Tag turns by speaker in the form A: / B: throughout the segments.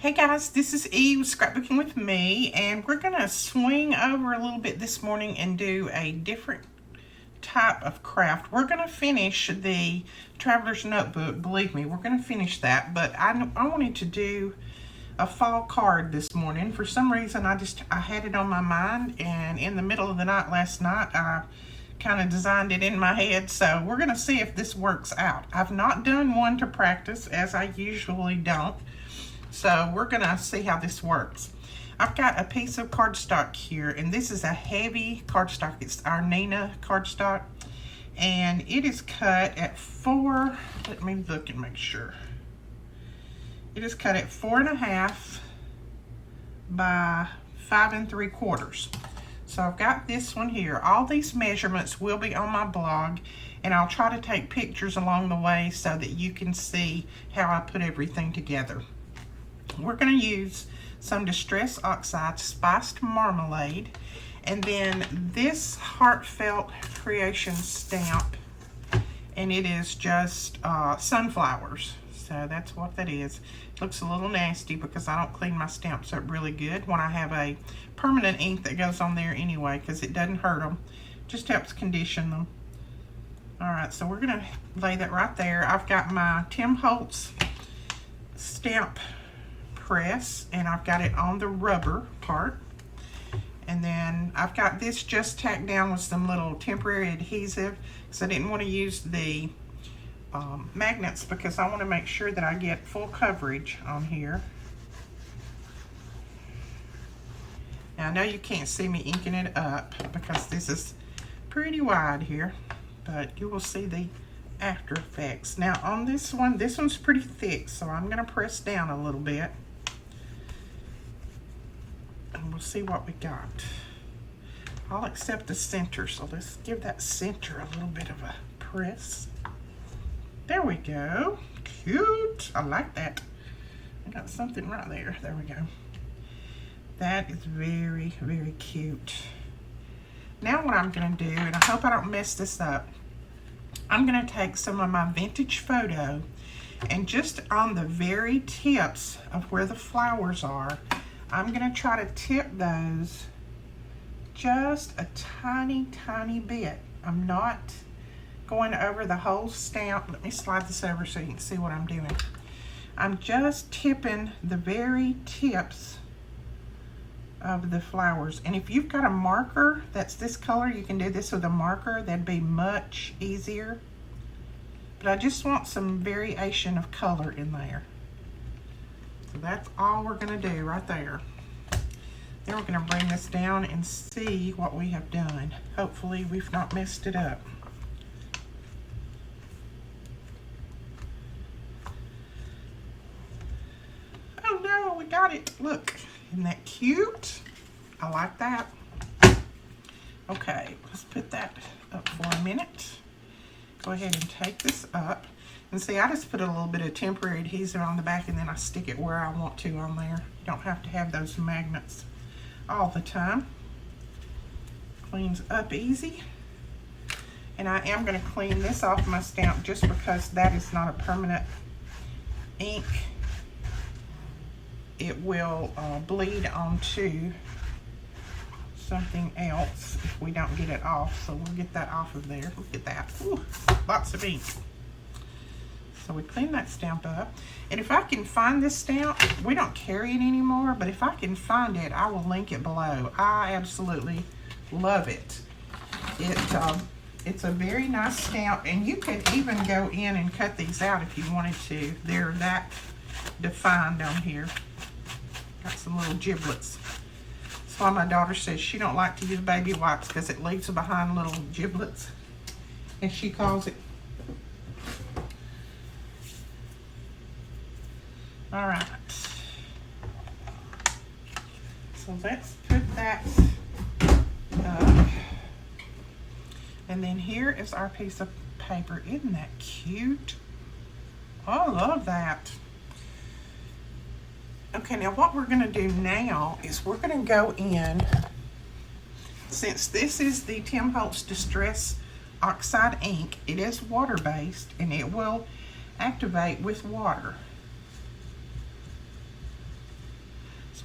A: Hey guys, this is Eve with Scrapbooking with Me, and we're going to swing over a little bit this morning and do a different type of craft. We're going to finish the Traveler's Notebook. Believe me, we're going to finish that, but I wanted to do a fall card this morning. For some reason, I had it on my mind, and in the middle of the night last night, I kind of designed it in my head, so we're going to see if this works out. I've not done one to practice, as I usually don't. So we're gonna see how this works. I've got a piece of cardstock here, and this is a heavy cardstock. It's our Nina cardstock, and it is cut at let me look and make sure. It is cut at 4.5 by 5 3/4. So I've got this one here. All these measurements will be on my blog, and I'll try to take pictures along the way so that you can see how I put everything together. We're going to use some Distress Oxide Spiced Marmalade, and then this Heartfelt Creation stamp, and it is just sunflowers. So that's what that is. It looks a little nasty because I don't clean my stamps up really good when I have a permanent ink that goes on there anyway, because it doesn't hurt them. Just helps condition them. Alright, so we're going to lay that right there. I've got my Tim Holtz stamp press, and I've got it on the rubber part, and then I've got this just tacked down with some little temporary adhesive because I didn't want to use the magnets because I want to make sure that I get full coverage on here. Now I know you can't see me inking it up because this is pretty wide here, but you will see the after effects. Now on this one's pretty thick, so I'm going to press down a little bit. And we'll see what we got. I'll accept the center, so let's give that center a little bit of a press. There we go. Cute. I like that. I got something right there. There we go. That is very, very cute. Now what I'm going to do, and I hope I don't mess this up, I'm going to take some of my vintage photo, and just on the very tips of where the flowers are, I'm going to try to tip those just a tiny, tiny bit. I'm not going over the whole stamp. Let me slide this over so you can see what I'm doing. I'm just tipping the very tips of the flowers. And if you've got a marker that's this color, you can do this with a marker. That'd be much easier. But I just want some variation of color in there. So that's all we're going to do right there. Then we're going to bring this down and see what we have done. Hopefully we've not messed it up. Oh no, we got it. Look, isn't that cute? I like that. Okay, let's put that up for a minute. Go ahead and take this up. And see, I just put a little bit of temporary adhesive on the back, and then I stick it where I want to on there. You don't have to have those magnets all the time. Cleans up easy. And I am going to clean this off my stamp just because that is not a permanent ink. It will bleed onto something else if we don't get it off. So we'll get that off of there. Look at that. Ooh, lots of ink. So we clean that stamp up. And if I can find this stamp, we don't carry it anymore, but if I can find it, I will link it below. I absolutely love it. It's a very nice stamp, and you could even go in and cut these out if you wanted to. They're that defined on here. Got some little giblets. That's why my daughter says she don't like to use baby wipes because it leaves behind little giblets, as she calls it. All right, so let's put that up. And then here is our piece of paper. Isn't that cute? Oh, I love that. Okay, now what we're going to do now is we're going to go in, since this is the Tim Holtz Distress Oxide ink, it is water-based, and it will activate with water.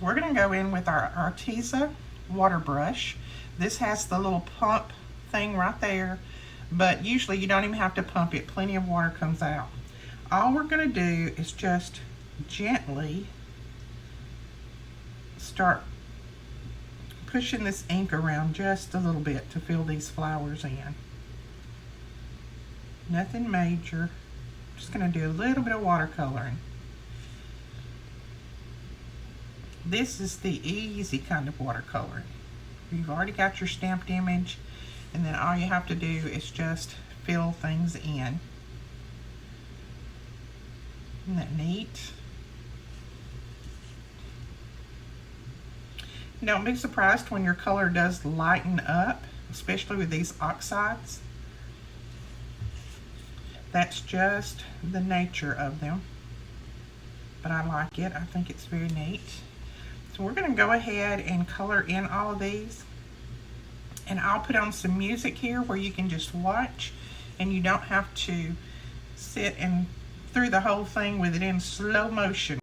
A: So we're going to go in with our Arteza water brush. This has the little pump thing right there, but usually you don't even have to pump it. Plenty of water comes out. All we're going to do is just gently start pushing this ink around just a little bit to fill these flowers in. Nothing major. Just going to do a little bit of watercoloring. This is the easy kind of watercoloring. You've already got your stamped image, and then all you have to do is just fill things in. Isn't that neat? Don't be surprised when your color does lighten up, especially with these oxides. That's just the nature of them. But I like it. I think it's very neat. So we're going to go ahead and color in all of these. And I'll put on some music here where you can just watch, and you don't have to sit and through the whole thing with it in slow motion.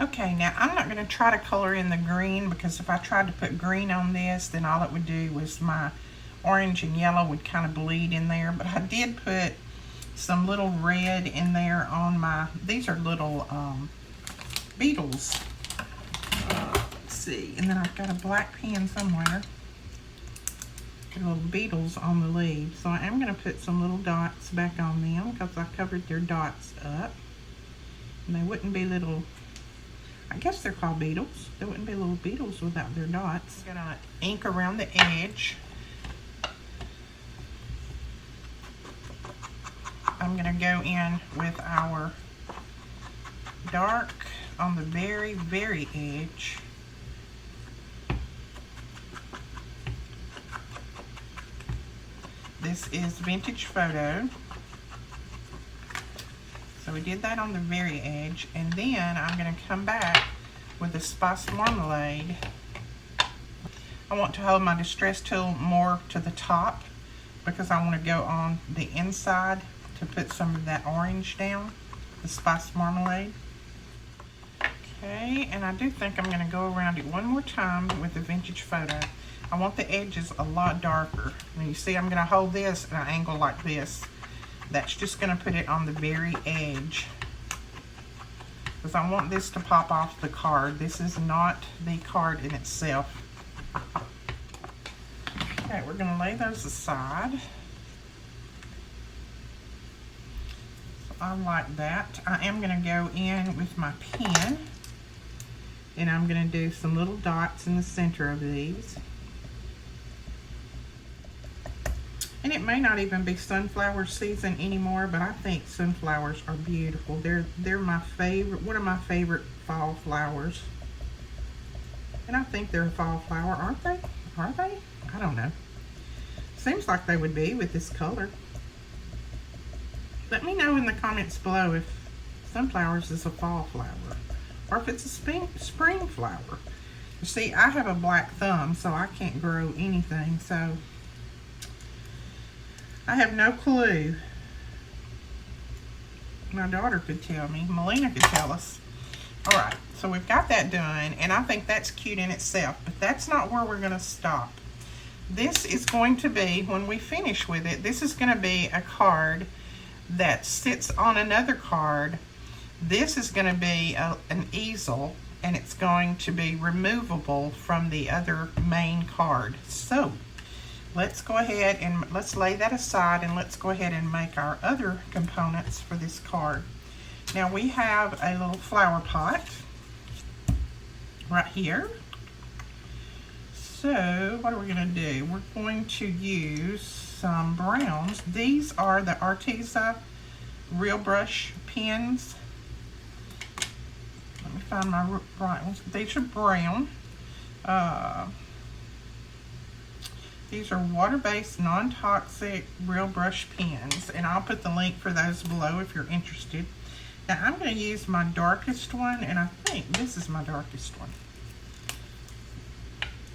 A: Okay, now I'm not going to try to color in the green, because if I tried to put green on this, then all it would do was my orange and yellow would kind of bleed in there. But I did put some little red in there on my, these are little beetles. Let's see, and then I've got a black pen somewhere. Got little beetles on the leaves. So I am going to put some little dots back on them, because I covered their dots up. And they wouldn't be little, I guess they're called beetles. There wouldn't be little beetles without their dots. I'm gonna ink around the edge. I'm gonna go in with our dark on the very, very edge. This is Vintage Photo. So we did that on the very edge, and then I'm going to come back with the Spice Marmalade. I want to hold my Distress tool more to the top, because I want to go on the inside to put some of that orange down, the Spice Marmalade. Okay, and I do think I'm going to go around it one more time with the Vintage Photo. I want the edges a lot darker. And you see I'm going to hold this at an angle like this. That's just going to put it on the very edge, because I want this to pop off the card. This is not the card in itself. Okay, we're going to lay those aside. So I like that. I am going to go in with my pen, and I'm going to do some little dots in the center of these. And it may not even be sunflower season anymore, but I think sunflowers are beautiful. They're my favorite, one of my favorite fall flowers. And I think they're a fall flower, aren't they? Are they? I don't know. Seems like they would be with this color. Let me know in the comments below if sunflowers is a fall flower, or if it's a spring flower. You see, I have a black thumb, so I can't grow anything, so I have no clue. My daughter could tell me. Melina could tell us. Alright, so we've got that done, and I think that's cute in itself, but that's not where we're going to stop. This is going to be, when we finish with it, this is going to be a card that sits on another card. This is going to be an easel, and it's going to be removable from the other main card. So, let's go ahead and let's lay that aside, and let's go ahead and make our other components for this card. Now we have a little flower pot right here. So what are we going to do? We're going to use some browns. These are the Arteza Real Brush pens. Let me find my right ones. These are brown. These are water-based, non-toxic Real Brush pens, and I'll put the link for those below if you're interested. Now I'm going to use my darkest one, and I think this is my darkest one.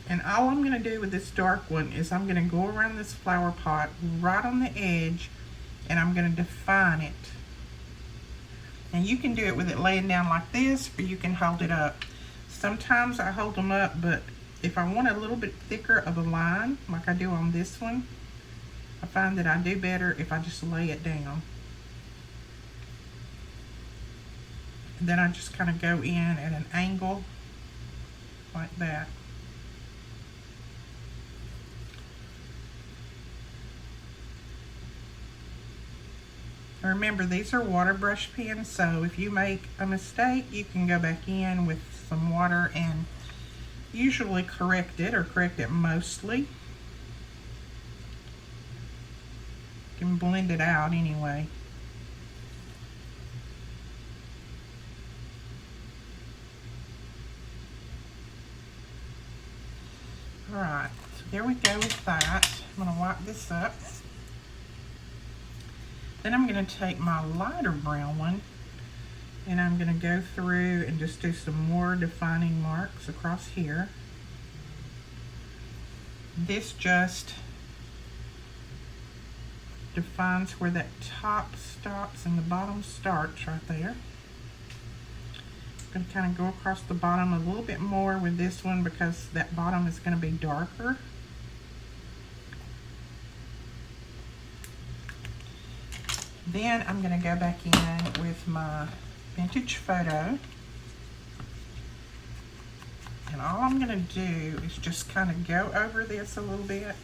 A: And all I'm going to do with this dark one is I'm going to go around this flower pot right on the edge, and I'm going to define it. And you can do it with it laying down like this, or you can hold it up. Sometimes I hold them up, but if I want a little bit thicker of a line, like I do on this one, I find that I do better if I just lay it down. And then I just kind of go in at an angle like that. Remember, these are water brush pens, so if you make a mistake, you can go back in with some water and usually correct it, or correct it mostly. You can blend it out anyway. Alright, so there we go with that. I'm going to wipe this up. Then I'm going to take my lighter brown one, and I'm going to go through and just do some more defining marks across here. This just defines where that top stops and the bottom starts right there. I'm going to kind of go across the bottom a little bit more with this one because that bottom is going to be darker. Then I'm going to go back in with my vintage photo, and all I'm going to do is just kind of go over this a little bit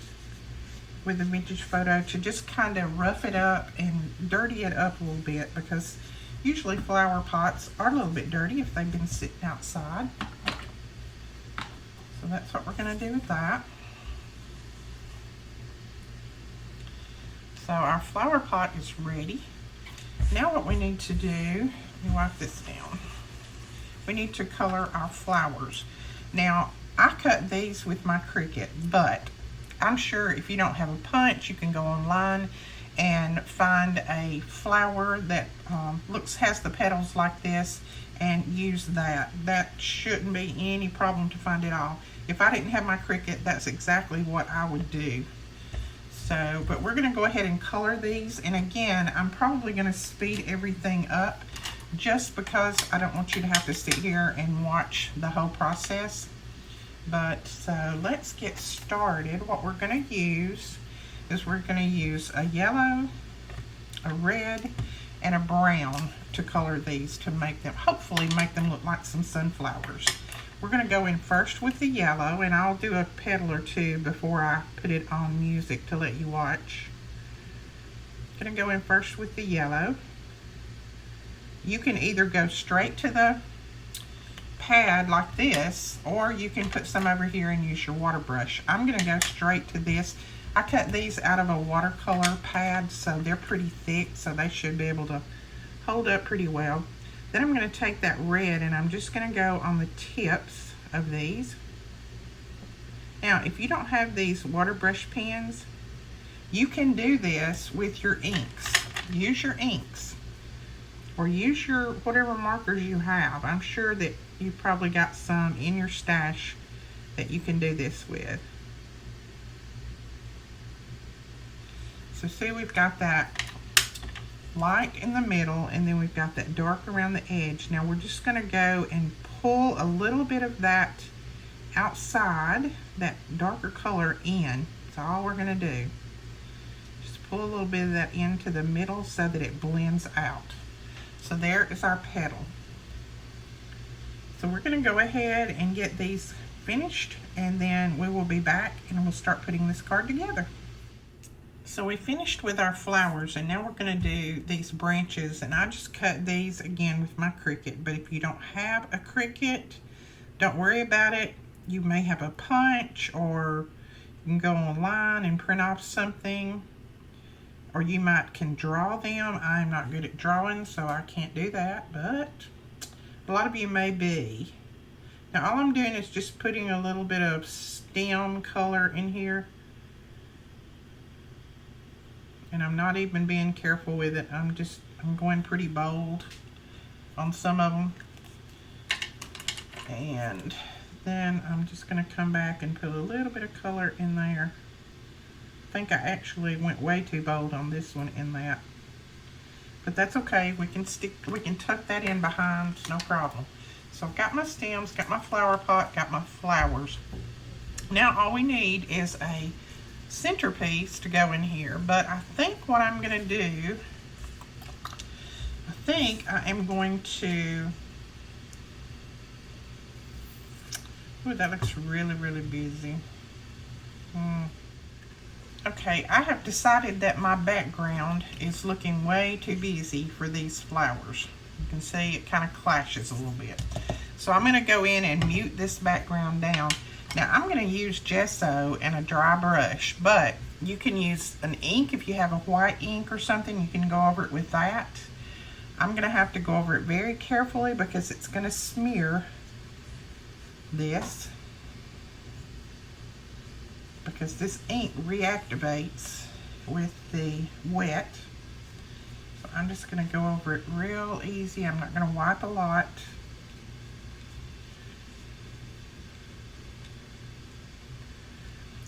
A: with the vintage photo to just kind of rough it up and dirty it up a little bit, because usually flower pots are a little bit dirty if they've been sitting outside. So that's what we're going to do with that. So our flower pot is ready. Now what we need to do, let me wipe this down. We need to color our flowers. Now I cut these with my Cricut, but I'm sure if you don't have a punch, you can go online and find a flower that has the petals like this and use that. That shouldn't be any problem to find it all. If I didn't have my Cricut, that's exactly what I would do. So, but we're going to go ahead and color these, and again, I'm probably going to speed everything up just because I don't want you to have to sit here and watch the whole process. But so let's get started. What we're going to use is we're going to use a yellow, a red, and a brown to color these to make them, hopefully make them look like some sunflowers. We're going to go in first with the yellow, and I'll do a petal or two before I put it on music to let you watch. I'm going to go in first with the yellow. You can either go straight to the pad like this, or you can put some over here and use your water brush. I'm going to go straight to this. I cut these out of a watercolor pad, so they're pretty thick, so they should be able to hold up pretty well. Then I'm going to take that red, and I'm just going to go on the tips of these. Now, if you don't have these water brush pens, you can do this with your inks. Use your inks, or use your whatever markers you have. I'm sure that you've probably got some in your stash that you can do this with. So see, we've got that light in the middle, and then we've got that dark around the edge. Now we're just going to go and pull a little bit of that outside, that darker color in. That's all we're going to do. Just pull a little bit of that into the middle so that it blends out. So there is our petal. So we're going to go ahead and get these finished, and then we will be back and we'll start putting this card together. So we finished with our flowers, and now we're going to do these branches, and I just cut these again with my Cricut. But if you don't have a Cricut, don't worry about it. You may have a punch, or you can go online and print off something, or you might can draw them. I'm not good at drawing, so I can't do that, but a lot of you may be. Now all I'm doing is just putting a little bit of stem color in here. And I'm not even being careful with it. I'm going pretty bold on some of them. And then I'm just going to come back and put a little bit of color in there. I think I actually went way too bold on this one in that. But that's okay. We can tuck that in behind, no problem. So I've got my stems, got my flower pot, got my flowers. Now all we need is a centerpiece to go in here, but I think what I'm going to do, I am going to, ooh, that looks really, really busy. Okay, I have decided that my background is looking way too busy for these flowers. You can see it kind of clashes a little bit. So I'm going to go in and mute this background down. Now I'm going to use gesso and a dry brush, but you can use an ink if you have a white ink or something. You can go over it with that. I'm going to have to go over it very carefully because it's going to smear this, because this ink reactivates with the wet. So I'm just going to go over it real easy. I'm not going to wipe a lot.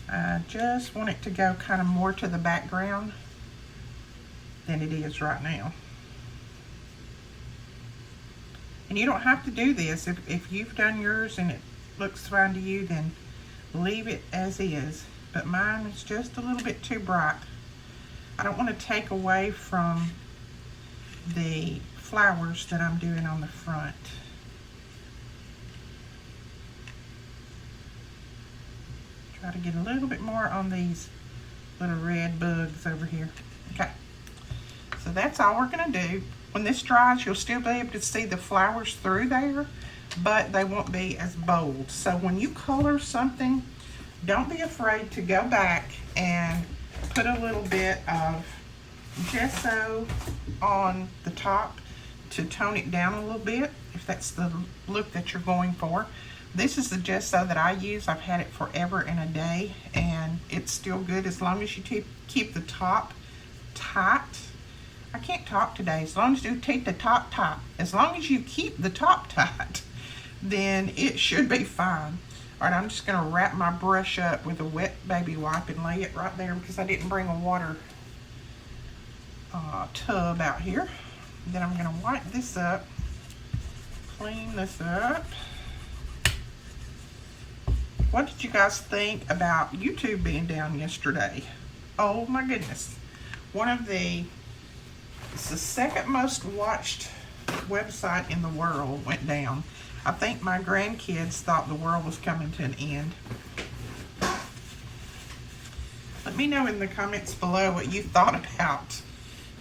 A: I just want it to go kind of more to the background than it is right now. And you don't have to do this. If you've done yours and it looks fine to you, then leave it as is. But mine is just a little bit too bright. I don't want to take away from the flowers that I'm doing on the front. Try to get a little bit more on these little red bugs over here. Okay, so that's all we're going to do. When this dries, you'll still be able to see the flowers through there, but they won't be as bold. So when you color something, don't be afraid to go back and put a little bit of gesso on the top to tone it down a little bit, if that's the look that you're going for. This is the gesso that I use. I've had it forever and a day, and it's still good as long as you keep the top tight. I can't talk today. As long as you keep the top tight. As long as you keep the top tight, then it should be fine. All right, I'm just going to wrap my brush up with a wet baby wipe and lay it right there because I didn't bring a water tub out here. Then I'm going to wipe this up, clean this up. What did you guys think about YouTube being down yesterday? Oh my goodness. It's the second most watched website in the world went down. I think my grandkids thought the world was coming to an end. Let me know in the comments below what you thought about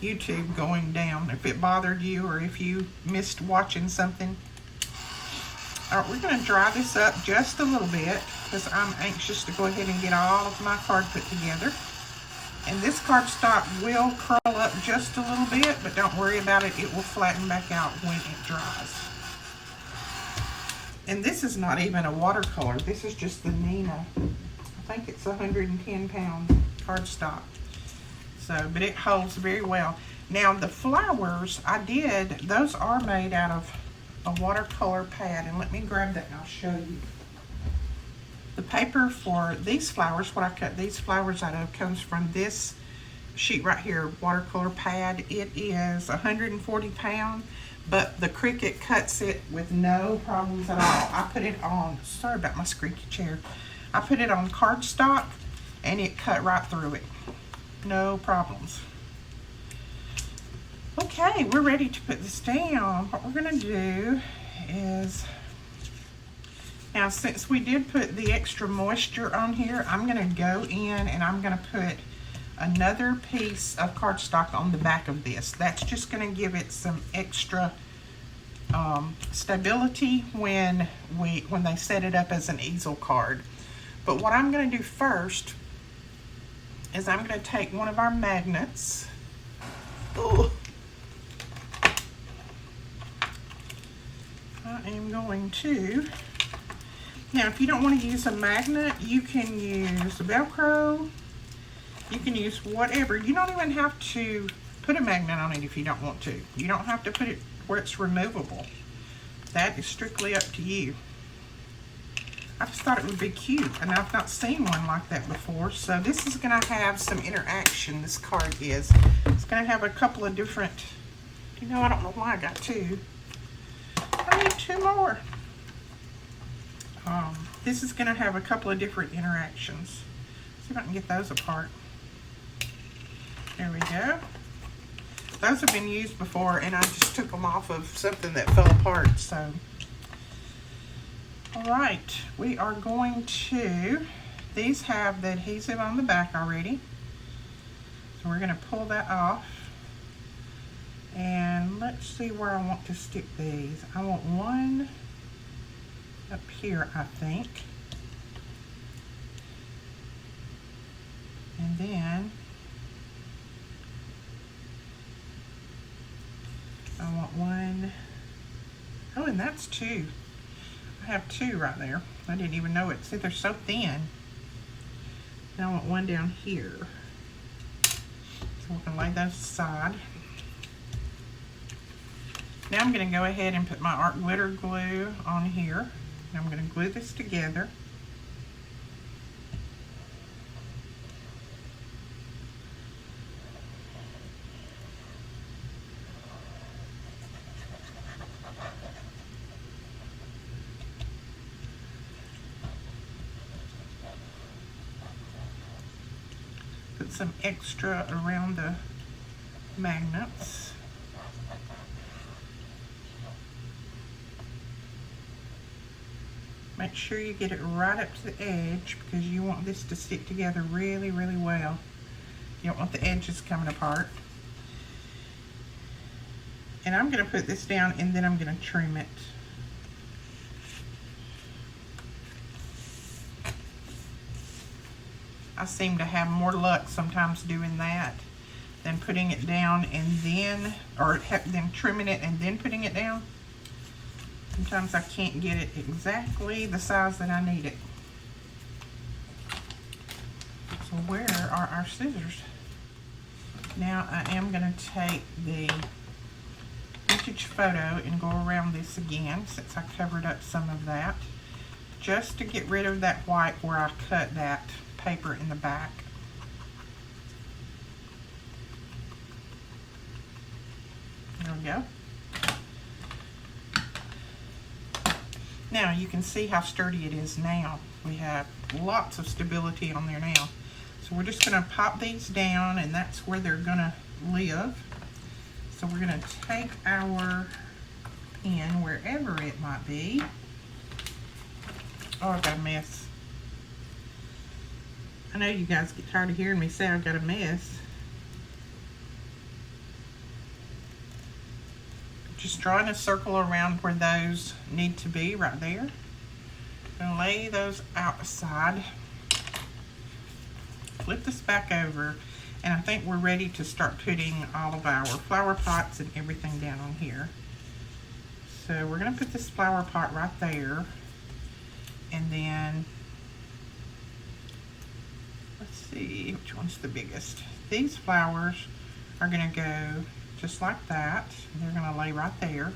A: YouTube going down, if it bothered you or if you missed watching something. All right, we're going to dry this up just a little bit because I'm anxious to go ahead and get all of my card put together. And this cardstock will curl up just a little bit, but don't worry about it. It will flatten back out when it dries. And this is not even a watercolor. This is just the Nina. I think it's 110-pound cardstock. So, but it holds very well. Now the flowers those are made out of a watercolor pad. And let me grab that and I'll show you. The paper for these flowers, what I cut these flowers out of, comes from this sheet right here, watercolor pad. It is 140 pounds, but the Cricut cuts it with no problems at all. I put it on, sorry about my squeaky chair. I put it on cardstock and it cut right through it. No problems. Okay, we're ready to put this down. What we're gonna do is Now, since we did put the extra moisture on here, I'm going to go in and I'm going to put another piece of cardstock on the back of this. That's just going to give it some extra stability when they set it up as an easel card. But what I'm going to do first is I'm going to take one of our magnets. Ooh. I am going to. Now, if you don't want to use a magnet, you can use Velcro. You can use whatever. You don't even have to put a magnet on it if you don't want to. You don't have to put it where it's removable. That is strictly up to you. I just thought it would be cute, and I've not seen one like that before. So this is going to have some interaction, this card is. It's going to have a couple of different, I don't know why I got two. I need two more. This is going to have a couple of different interactions. See if I can get those apart. There we go. Those have been used before, and I just took them off of something that fell apart. So, all right, we are going to, these have the adhesive on the back already. So we're going to pull that off. And let's see where I want to stick these. I want one up here, I think. And then I want one. Oh, and that's two. I have two right there. I didn't even know it. See, they're so thin. Now I want one down here. So we're going to lay those aside. Now I'm going to go ahead and put my art glitter glue on here. And I'm going to glue this together. Put some extra around the magnets. Make sure you get it right up to the edge because you want this to stick together really, really well. You don't want the edges coming apart. And I'm going to put this down and then I'm going to trim it. I seem to have more luck sometimes doing that than putting it down and then, or then trimming it and then putting it down. Sometimes I can't get it exactly the size that I need it. So where are our scissors? Now I am going to take the vintage photo and go around this again since I covered up some of that. Just to get rid of that white where I cut that paper in the back. There we go. Now you can see how sturdy it is now. We have lots of stability on there now. So we're just going to pop these down and that's where they're going to live. So we're going to take our pen wherever it might be. Oh, I've got a mess. I know you guys get tired of hearing me say I've got a mess. Just drawing a circle around where those need to be right there. I'm going to lay those outside. Flip this back over, and I think we're ready to start putting all of our flower pots and everything down on here. So we're going to put this flower pot right there, and then let's see which one's the biggest. These flowers are going to go just like that. They're going to lay right there.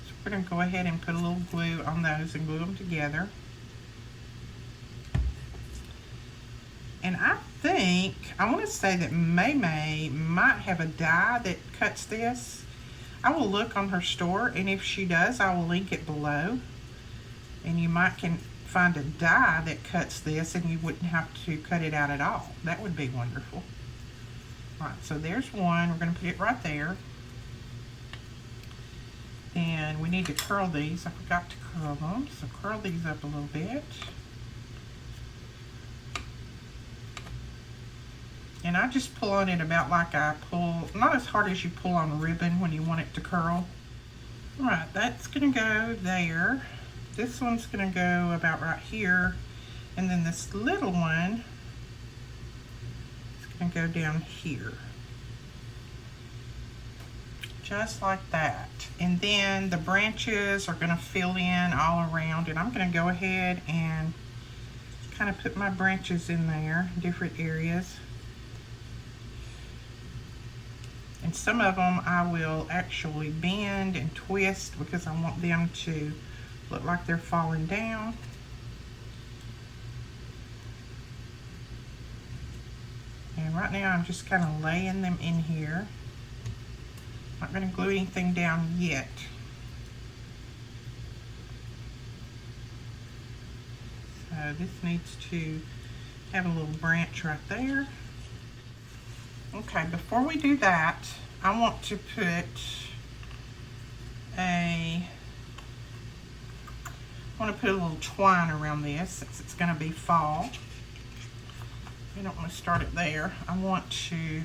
A: So we're going to go ahead and put a little glue on those and glue them together. And I think, I want to say that Maymay might have a die that cuts this. I will look on her store, and if she does, I will link it below. And you might can find a die that cuts this, and you wouldn't have to cut it out at all. That would be wonderful. All right, so there's one. We're going to put it right there. And And we need to curl these. I forgot to curl them, so curl these up a little bit. And I just pull on it about like I pull, not as hard as you pull on a ribbon when you want it to curl. All right, that's gonna go there. This one's gonna go about right here. And then this little one is gonna go down here. Just like that. And then the branches are gonna fill in all around, and I'm gonna go ahead and kind of put my branches in there, different areas. And some of them I will actually bend and twist because I want them to look like they're falling down. And right now I'm just kind of laying them in here. Not going to glue anything down yet. So this needs to have a little branch right there. Okay, before we do that, I want to put a little twine around this since it's going to be fall. I don't want to start it there. I want to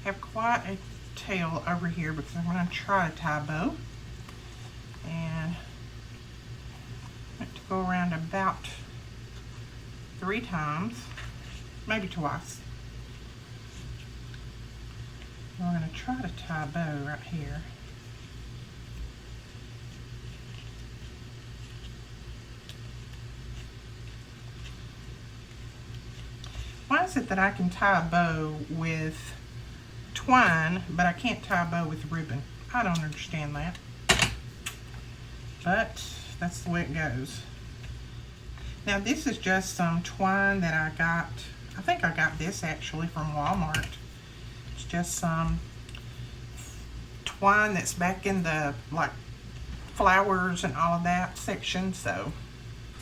A: have quite a tail over here because I'm going to try a tie bow. And I want to go around about 3 times, maybe twice. We're going to try to tie a bow right here. Why is it that I can tie a bow with twine, but I can't tie a bow with ribbon? I don't understand that. But that's the way it goes. Now this is just some twine that I got. I think I got this actually from Walmart. It's just some twine that's back in the like flowers and all of that section. So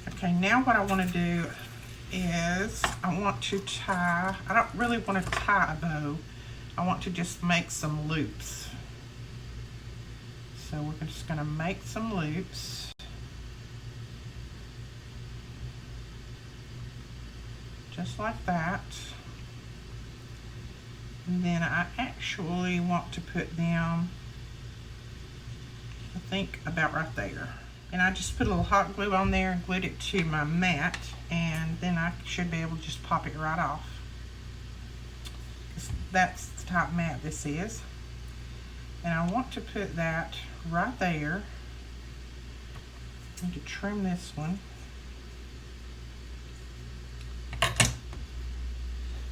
A: okay, now what I want to do is I want to tie, I don't really want to tie a bow. I want to just make some loops. So we're just going to make some loops. Just like that. And then I actually want to put them, I think about right there. And I just put a little hot glue on there and glued it to my mat, and then I should be able to just pop it right off. That's the type of mat this is. And I want to put that right there. I need to trim this one.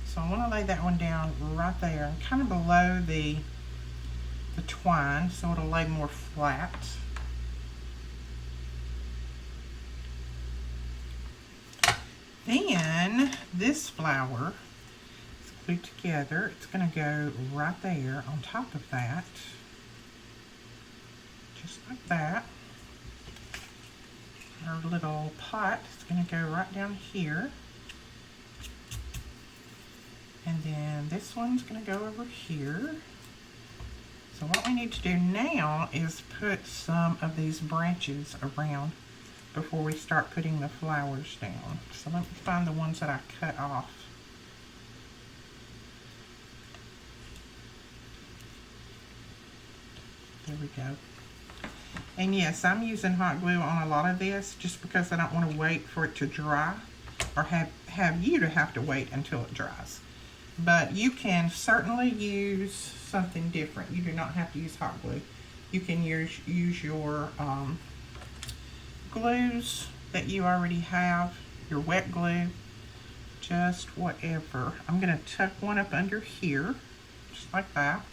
A: So I want to lay that one down right there, kind of below the twine, so it'll lay more flat. Then this flower is glued together. It's going to go right there on top of that, just like that. Our little pot is going to go right down here. And then this one's going to go over here. So what we need to do now is put some of these branches around before we start putting the flowers down. So let me find the ones that I cut off. There we go. And yes, I'm using hot glue on a lot of this just because I don't want to wait for it to dry or have you to have to wait until it dries. But you can certainly use something different. You do not have to use hot glue. You can use your glues that you already have, your wet glue, just whatever. I'm going to tuck one up under here, just like that.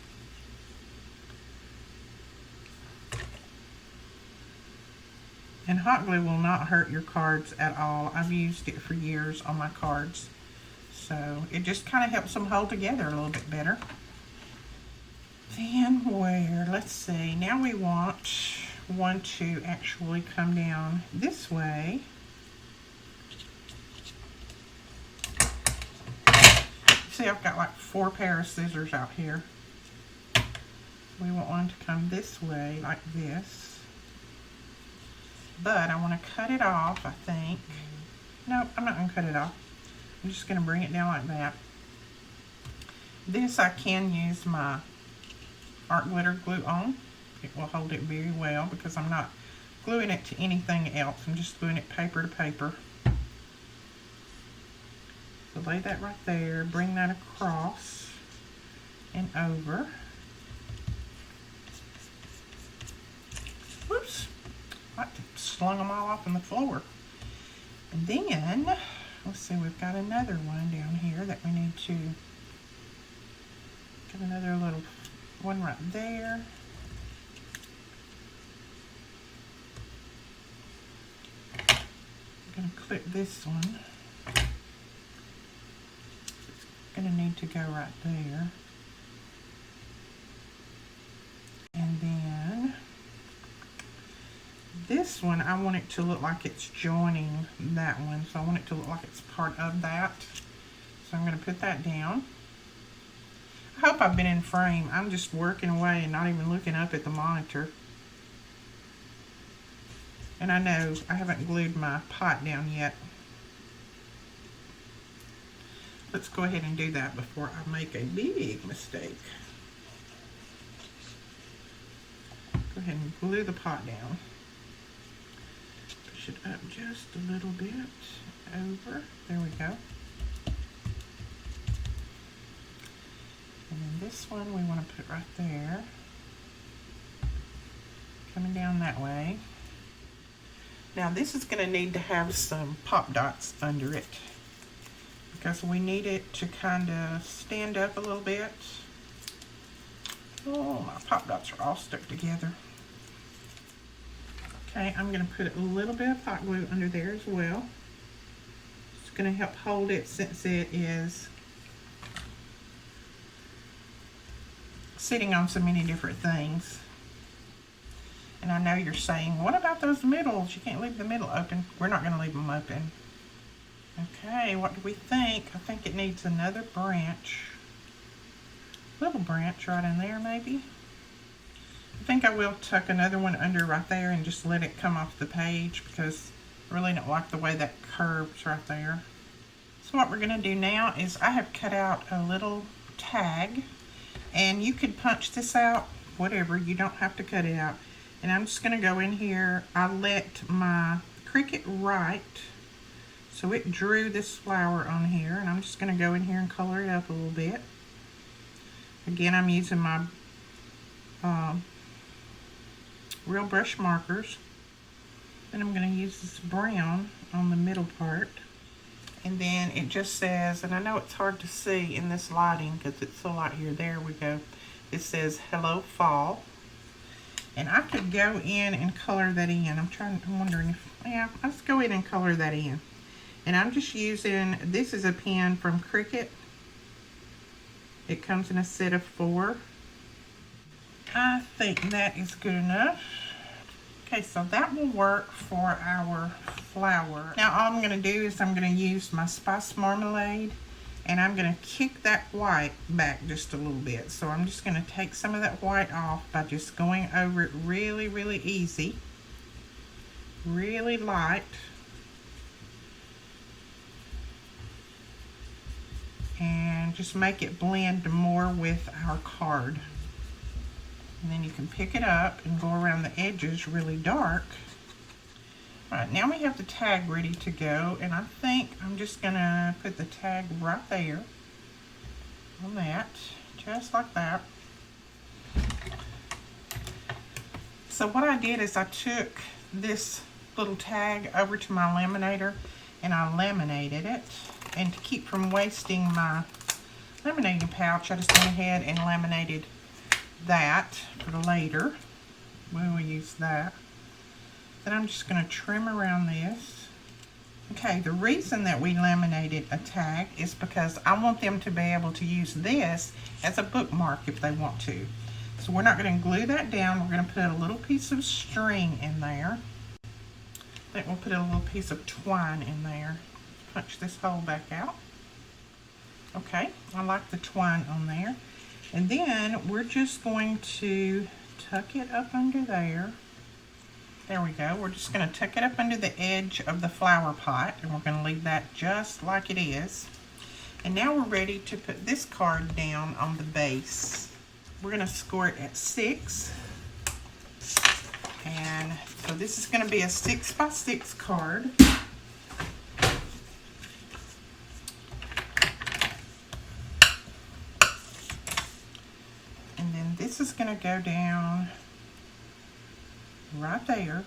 A: And hot glue will not hurt your cards at all. I've used it for years on my cards. So it just kind of helps them hold together a little bit better. Then let's see, now we want one to actually come down this way. See, I've got like 4 pairs of scissors out here. We want one to come this way like this. but I want to cut it off, I think. No, I'm not going to cut it off. I'm just going to bring it down like that. This I can use my art glitter glue on. It will hold it very well because I'm not gluing it to anything else. I'm just gluing it paper to paper. So lay that right there, bring that across and over. Whoops, I slung them all off on the floor. And then, let's see, we've got another one down here that we need to get another little one right there. I'm going to clip this one. It's going to need to go right there. And then this one, I want it to look like it's joining that one. So I want it to look like it's part of that. So I'm going to put that down. I hope I've been in frame. I'm just working away and not even looking up at the monitor. And I know I haven't glued my pot down yet. Let's go ahead and do that before I make a big mistake. Go ahead and glue the pot down. Push it up just a little bit over. There we go. And then this one we want to put right there. Coming down that way. Now this is going to need to have some pop dots under it because we need it to kind of stand up a little bit. Oh, my pop dots are all stuck together. Okay, I'm going to put a little bit of hot glue under there as well. It's going to help hold it since it is sitting on so many different things. And I know you're saying, what about those middles? You can't leave the middle open. We're not going to leave them open. Okay, what do we think? I think it needs another branch. Little branch right in there maybe. I think I will tuck another one under right there and just let it come off the page because I really don't like the way that curves right there. So what we're going to do now is I have cut out a little tag, and you could punch this out, whatever, you don't have to cut it out. And I'm just going to go in here. I let my Cricut write, so it drew this flower on here, and I'm just going to go in here and color it up a little bit. Again, I'm using my real brush markers. Then I'm going to use this brown on the middle part. And then it just says, and I know it's hard to see in this lighting because it's so light here. There we go. It says, "Hello, Fall." And I could go in and color that in. I'm wondering if, yeah, let's go in and color that in. And I'm just using, this is a pen from Cricut. It comes in a set of 4. I think that is good enough. Okay, so that will work for our flower. Now all I'm going to do is I'm going to use my Spice Marmalade, and I'm going to kick that white back just a little bit. So I'm just going to take some of that white off by just going over it really, really easy. Really light. And just make it blend more with our card. And then you can pick it up and go around the edges really dark. All right, now we have the tag ready to go, and I think I'm just gonna put the tag right there on that, just like that. So what I did is I took this little tag over to my laminator and I laminated it. And to keep from wasting my laminating pouch, I just went ahead and laminated that for later. We will use that. Then I'm just going to trim around this. Okay, the reason that we laminated a tag is because I want them to be able to use this as a bookmark if they want to. So we're not going to glue that down. We're going to put a little piece of string in there. I think we'll put a little piece of twine in there. Punch this hole back out. Okay, I like the twine on there. And then we're just going to tuck it up under there. There we go. We're just going to tuck it up under the edge of the flower pot, and we're going to leave that just like it is. And now we're ready to put this card down on the base. We're going to score it at 6. And so this is going to be a 6x6 card. And then this is going to go down right there.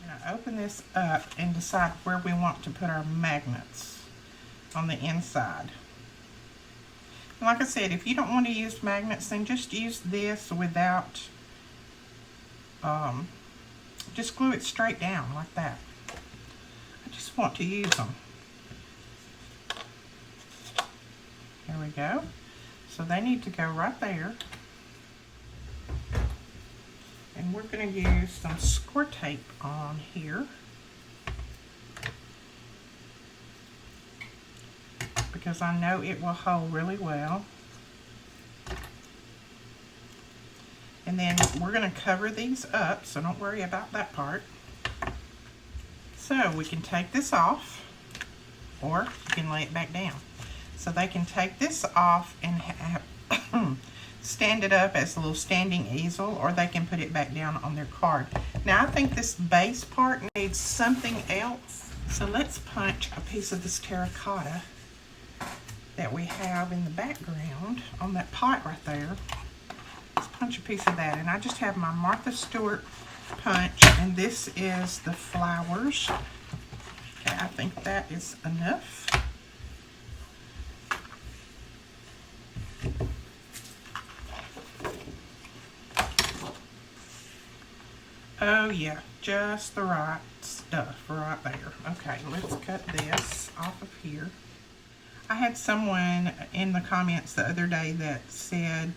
A: We're going to open this up and decide where we want to put our magnets on the inside. And like I said, if you don't want to use magnets, then just use this without, just glue it straight down like that. I just want to use them. There we go. So they need to go right there. And we're going to use some score tape on here, because I know it will hold really well. And then we're going to cover these up, so don't worry about that part. So we can take this off, or you can lay it back down. So they can take this off and have stand it up as a little standing easel, or they can put it back down on their card. Now I think this base part needs something else. So let's punch a piece of this terracotta that we have in the background on that pot right there. Let's punch a piece of that. And I just have my Martha Stewart punch, and this is the flowers. Okay, I think that is enough. Oh yeah, just the right stuff right there. Okay, let's cut this off of here. I had someone in the comments the other day that said,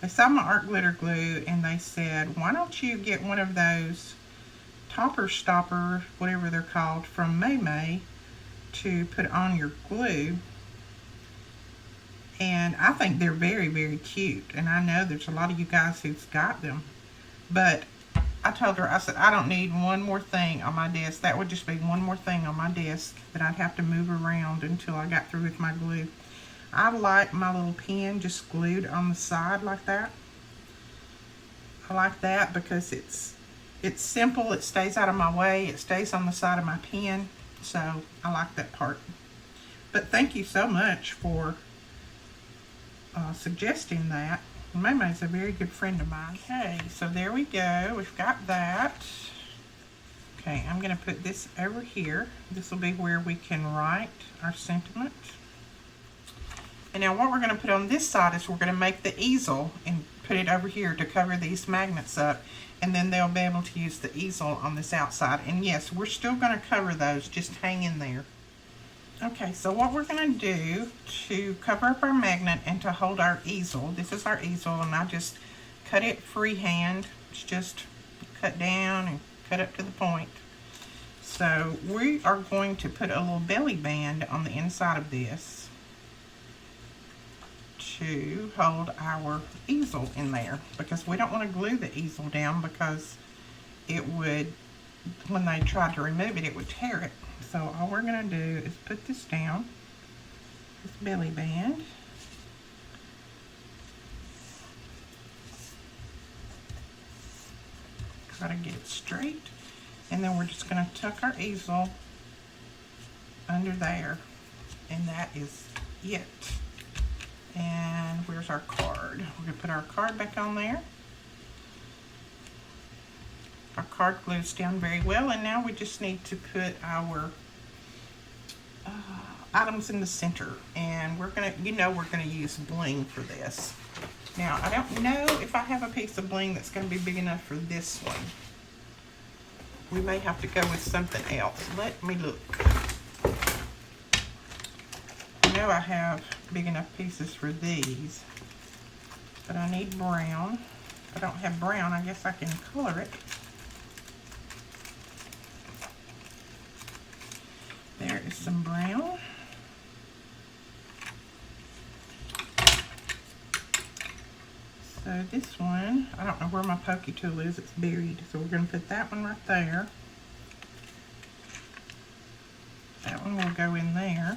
A: they saw my art glitter glue and they said, why don't you get one of those topper stopper, whatever they're called, from Maymay to put on your glue. And I think they're very, very cute. And I know there's a lot of you guys who's got them. But I told her, I said, I don't need one more thing on my desk. That would just be one more thing on my desk that I'd have to move around until I got through with my glue. I like my little pen just glued on the side like that. I like that because it's simple, it stays out of my way, it stays on the side of my pen. So I like that part. But thank you so much for suggesting that. Maymay's a very good friend of mine. Okay, so there we go. We've got that. Okay, I'm going to put this over here. This will be where we can write our sentiment. And now what we're going to put on this side is we're going to make the easel and put it over here to cover these magnets up. And then they'll be able to use the easel on this outside. And yes, we're still going to cover those. Just hang in there. Okay, so what we're going to do to cover up our magnet and to hold our easel, this is our easel, and I just cut it freehand. It's just cut down and cut up to the point. So we are going to put a little belly band on the inside of this to hold our easel in there, because we don't want to glue the easel down, because it would, when they tried to remove it, it would tear it. So all we're going to do is put this down, this belly band. Try to get it straight. And then we're just going to tuck our easel under there. And that is it. And where's our card? We're going to put our card back on there. Our card glues down very well, and now we just need to put our items in the center. And we're gonna, we're gonna use bling for this. Now, I don't know if I have a piece of bling that's gonna be big enough for this one. We may have to go with something else. Let me look. I know I have big enough pieces for these, but I need brown. If I don't have brown, I guess I can color it. There is some brown. So this one, I don't know where my pokey tool is, it's buried. So we're going to put that one right there. That one will go in there.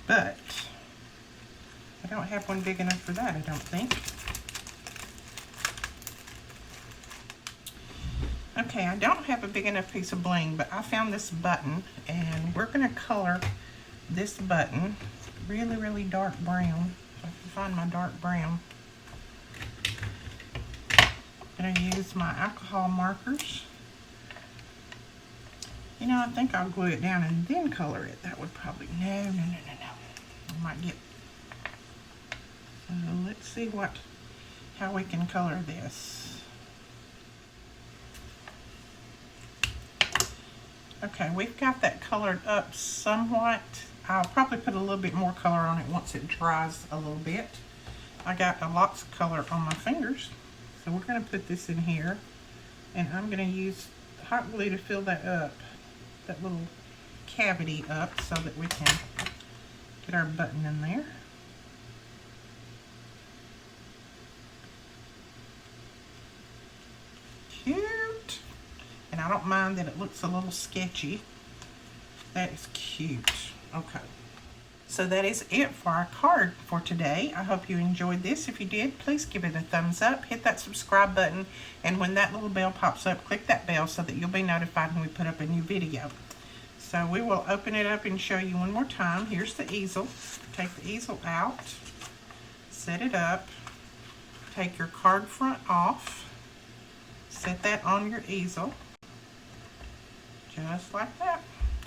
A: But I don't have one big enough for that, I don't think. Okay, I don't have a big enough piece of bling, but I found this button, and we're going to color this button really, really dark brown. If I can find my dark brown. I'm going to use my alcohol markers. You know, I think I'll glue it down and then color it. That would probably, no. I might get, so let's see how we can color this. Okay, we've got that colored up somewhat. I'll probably put a little bit more color on it once it dries a little bit. I got lots of color on my fingers. So we're going to put this in here. And I'm going to use hot glue to fill that up. That little cavity up so that we can get our button in there. Cute. And I don't mind that it looks a little sketchy. That is cute. Okay. So that is it for our card for today. I hope you enjoyed this. If you did, please give it a thumbs up. Hit that subscribe button. And when that little bell pops up, click that bell so that you'll be notified when we put up a new video. So we will open it up and show you one more time. Here's the easel. Take the easel out. Set it up. Take your card front off. Set that on your easel. Just like that.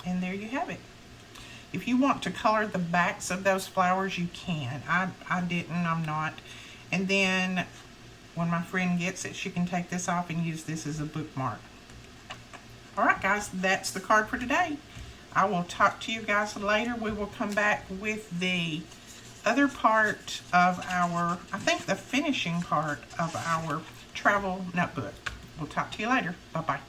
A: And there you have it. If you want to color the backs of those flowers, you can. I didn't, I'm not. And then when my friend gets it, she can take this off and use this as a bookmark. Alright guys, that's the card for today. I will talk to you guys later. We will come back with the other part of our, I think the finishing part of our travel notebook. We'll talk to you later. Bye-bye.